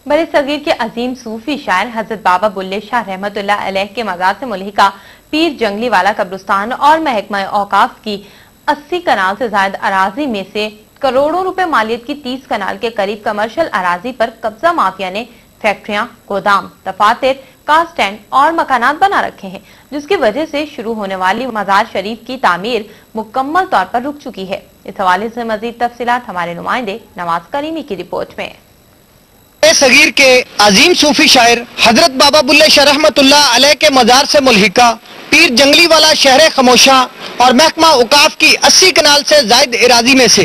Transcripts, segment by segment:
बड़े सगीर के अजीम सूफी शायर हजरत बाबा बुल्ले शाह रहमतुल्लाह अलैह के मज़ार से मुल्हिका पीर जंगली वाला कब्रिस्तान और महकमा औकाफ की 80 कनाल से ज्यादा अराजी में से करोड़ों रुपए मालियत की 30 कनाल के करीब कमर्शियल अराजी पर कब्जा माफिया ने फैक्ट्रियां, गोदाम, दफातर, कार स्टैंड और मकानात बना रखे हैं, जिसकी वजह से शुरू होने वाली मजार शरीफ की तामीर मुकम्मल तौर पर रुक चुकी है। इस हवाले से मजीद तफसीलात हमारे नुमाइंदे नवाज करीमी की रिपोर्ट में। सगीर के अजीम सूफी शायर हजरत बाबा बुल्ले शाह रहमतुल्लाह अलैह के मजार से मुल्हिका पीर जंगली वाला शहर खमोशा और महकमा औकाफ की 80 कनाल से जायद एराजी में से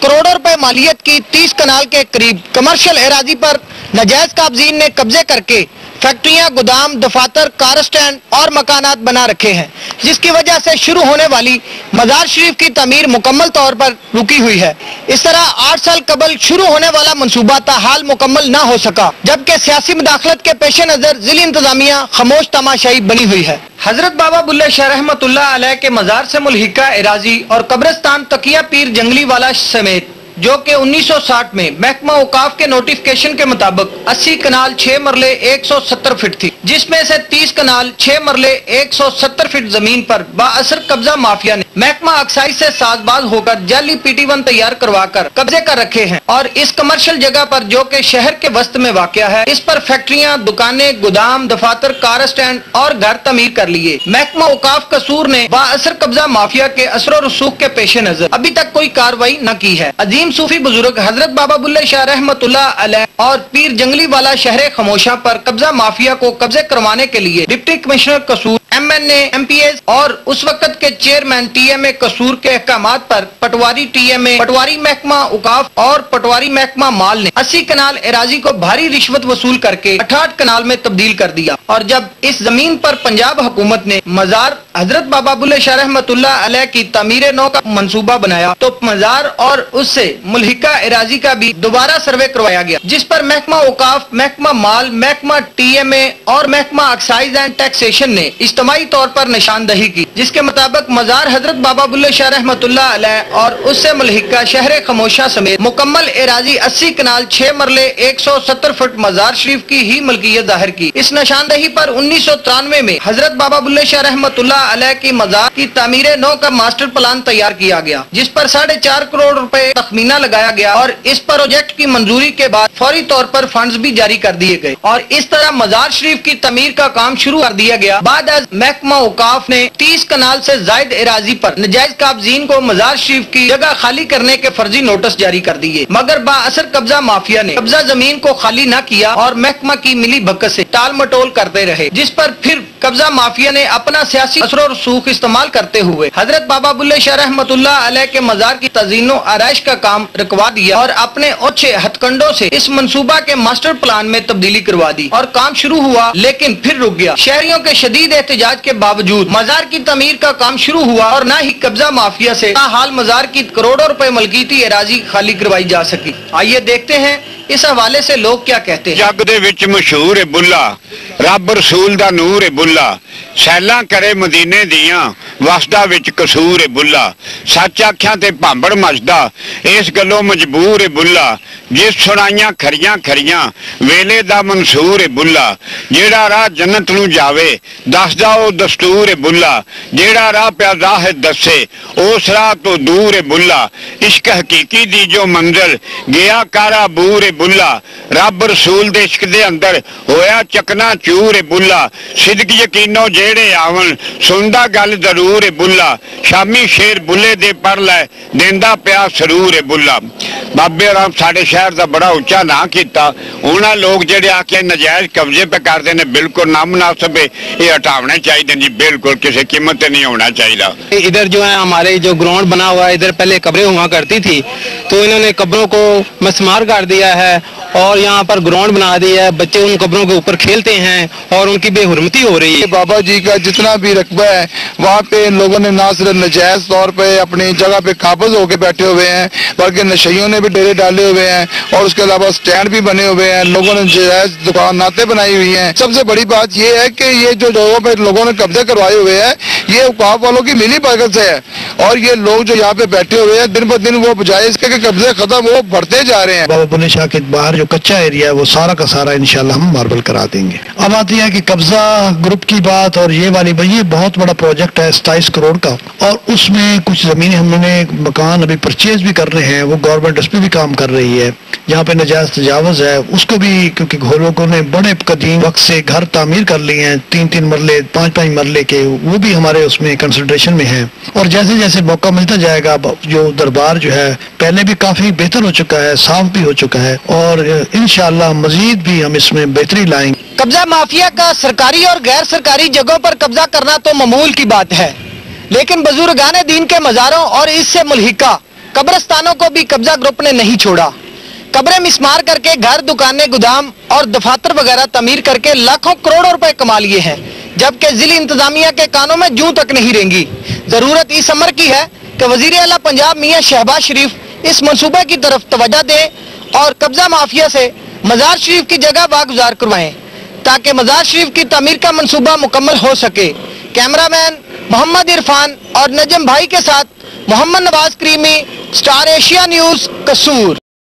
करोड़ों रुपए मालियत की 30 कनाल के करीब कमर्शियल एराजी पर नाजायज काबजीन ने कब्जे करके फैक्ट्रियां, गोदाम, दफातर, कार स्टैंड और मकानात बना रखे हैं, जिसकी वजह से शुरू होने वाली मजार शरीफ की तमीर मुकम्मल तौर पर रुकी हुई है। इस तरह 8 साल कबल शुरू होने वाला मंसूबा ताहाल मुकम्मल न हो सका, जबकि सियासी मुदाखलत के पेश नजर जिली इंतजामिया खामोश तमाशाई बनी हुई है। हजरत बाबा बुल्ले शाह रहमतुल्लाह अलैह के मजार से मुल्हिका एराजी और कब्रिस्तान तकिया पीर जंगली वाला समेत जो कि 1960 में महकमा औकाफ के नोटिफिकेशन के मुताबिक 80 कनाल 6 मरले 170 फीट थी, जिसमें से 30 कनाल 6 मरले 170 फीट जमीन पर बाअसर कब्जा माफिया ने महकमा एक्साइज से साजबाज होकर जाली PT1 तैयार करवाकर कब्जे कर रखे हैं और इस कमर्शियल जगह पर जो कि शहर के वस्त में वाक़या है, इस पर फैक्ट्रियां, दुकानें, गोदाम, दफातर, कार स्टैंड और घर तमीर कर लिए। महकमा औकाफ कसूर ने बाअसर कब्जा माफिया के असर और रसूख के पेश नजर अभी तक कोई कार्रवाई न की है। अजीम सूफी बुजुर्ग हजरत बाबा बुल्ले शाह रहमतुल्लाह अलैह और पीर जंगली वाला शहर खमोशा पर कब्जा माफिया को कब्जे करवाने के लिए डिप्टी कमिश्नर कसूर, MNA, MPS और उस वक्त के चेयरमैन TMA कसूर के अहकामात पर पटवारी TMA, पटवारी महकमा औकाफ और पटवारी महकमा माल ने 80 कनाल एराजी को भारी रिश्वत वसूल करके 68 कनाल में तब्दील कर दिया। और जब इस जमीन पर पंजाब हुकूमत ने मजार हजरत बाबा बुल्ले शाह रहमतुल्लाह अलैह की तामीर नौ का मंसूबा बनाया, तो मजार और उससे मुल्हिका एराजी का भी दोबारा सर्वे करवाया गया, जिस पर महकमा औकाफ, महकमा माल, महकमा TMA और महकमा एक्साइज एंड टैक्सेशन ने इज्तिमाई तौर पर निशानदही की, जिसके मुताबिक मजार हजरत बाबा बुल्ले शाह रहमतुल्लाह अलैह और उससे मुल्हिका शहर खमोशा समेत मुकम्मल एराजी 80 कनाल 6 मरले 170 फुट मजार शरीफ की ही मलकियत जाहिर की। इस निशानदही पर 1993 में हजरत बाबा बुल्ले शाह रहमतुल्लाह अलैह की मजार की तामीर नौ का मास्टर प्लान तैयार किया गया, जिस पर 4.5 करोड़ रुपए तखमीना लगाया गया और इस प्रोजेक्ट की मंजूरी के बाद फौरी तौर पर फंड्स भी जारी कर दिए गए और इस तरह मजार शरीफ की तमीर का काम शुरू कर दिया गया। बाद महकमा औकाफ ने 30 कनाल से जायद एराजी पर नाजायज काबजीन को मजार शरीफ की जगह खाली करने के फर्जी नोटिस जारी कर दिए, मगर बाअसर कब्जा माफिया ने कब्जा जमीन को खाली न किया और महकमा की मिली भगत से टाल मटोल करते रहे, जिस पर फिर कब्जा माफिया ने अपना सियासी असर और रसूख इस्तेमाल करते हुए हजरत बाबा बुल्ले शाह रहमतुल्लाह अलैह के मजार की तज़ीनो आराइश का काम रुकवा दिया और अपने ओछे हथकंडों से इस मंसूबा के मास्टर प्लान में तब्दीली करवा दी और काम शुरू हुआ, लेकिन फिर रुक गया। शहरियों के शदीद एहतजाज के बावजूद मजार की तमीर का काम शुरू हुआ और न ही कब्जा माफिया से हाल मजार की करोड़ों रुपए मलकीती एराजी खाली करवाई जा सकी। आइए देखते हैं इस हवाले से लोग क्या कहते हैं। जग दे विच मशहूर है बुल्ला, रब रसूल दा नूर है बुल्ला, सैला करे मदीने दियां वसदा विच कसूर है बुल्ला, सच आख्यां ते भांबड़ मचदा इस गलों मजबूर है बुल्ला, जिस सुनाइयां खरियां खरियां वेले दा मंसूर है बुल्ला, जेड़ा राह जन्नत नूं जावे दसदा ओ दस्तूर है बुल्ला, जेड़ा राह प्यादा है दसे उस राह तो दूर है बुल्ला, इश्क हकीकी दी जो मंजिल गया कारा बूर है बुल्ला, रब रसूल दे इश्क दे अंदर होया चकना चूर है बुल्ला, सिदक यकीनो जेड़े आवन सुनदा गल जरूर है बुल्ला, शामी शेर बुल्ले दे पर लै देंदा प्या सरूर है बुल्ला। बाबे राम साडे शहर दा बड़ा उच्चा ना किया, उन्हां लोग जेड़े आके नजायज कब्जे पे करते हैं बिल्कुल नामुनासिब है, ये हटाने चाहिए जी, बिल्कुल किसी कीमत पे नहीं होना चाहिए। इधर जो है हमारे जो ग्राउंड बना हुआ है, इधर पहले कब्रें हुआ करती थी, तो इन्होंने कब्रों को मस्मार कर दिया है और यहाँ पर ग्राउंड बना दिया है, बच्चे उन कब्रों के ऊपर खेलते हैं और उनकी बेहुरमती हो रही है। बाबा जी का जितना भी रकबा है वहाँ पे इन लोगों ने ना सिर्फ नजायज तौर पे अपनी जगह पे काबिज होकर बैठे हुए हैं, बल्कि नशइयों ने भी डेरे डाले हुए हैं और उसके अलावा स्टैंड भी बने हुए हैं, लोगों ने जायज दुकानातें बनाई हुई हैं। सबसे बड़ी बात यह है कि ये जो जगहों पे लोगों ने कब्जे करवाए हुए हैं, ये औकाफ वालों की मिली भगत से है, और ये लोग जो यहाँ पे बैठे हुए हैं दिन ब दिन वो बजाय इसके कि कब्जे खत्म वो बढ़ते जा रहे हैं। बाबा बुल्ले शाह के बाहर जो कच्चा एरिया है वो सारा का सारा इंशाल्लाह हम मार्बल करा देंगे। अब आती है कि कब्जा ग्रुप की बात, और ये वाली भाई ये बहुत बड़ा प्रोजेक्ट है 27 करोड़ का, और उसमें कुछ जमीनें हमने मकान अभी परचेज भी कर रहे हैं, वो गवर्नमेंट उस पर भी काम कर रही है। जहाँ पे नजायज तजावज है उसको भी, क्योंकि लोगों ने बड़े कदीम वक्त से घर तामीर कर लिए हैं 3-3 मरले 5-5 मरले के, वो भी हमारे उसमें कंसिडरेशन में है। और जैसे जैसे मौका मिलता जाएगा, जो दरबार जो है पहले भी काफी बेहतर हो चुका है, साफ भी हो चुका है, और इंशाअल्लाह मजीद भी हम इसमें बेहतरी लाएंगे। कब्जा माफिया का सरकारी और गैर सरकारी जगहों पर कब्जा करना तो मामूल की बात है, लेकिन बुजुर्गान दीन के मज़ारों और इससे मुल्हिका कब्रिस्तानों को भी कब्जा ग्रुप ने नहीं छोड़ा। कब्रें मिसमार करके घर, दुकानें, गोदाम और दफातर वगैरह तमीर करके लाखों करोड़ों रुपए कमा लिए हैं, जबकि जिला इंतजामिया के कानों में जूं तक नहीं रेंगी। जरूरत इस अमर की है कि वजीर आला पंजाब मियां शहबाज शरीफ इस मंसूबे की तरफ तवज्जो दें और कब्जा माफिया से मजार शरीफ की जगह वागुजार करवाएं, ताकि मजार शरीफ की तमीर का मंसूबा मुकम्मल हो सके। कैमरामैन मोहम्मद इरफान और नजम भाई के साथ Mohammad Nawaz Karimi, star Asia news, कसूर।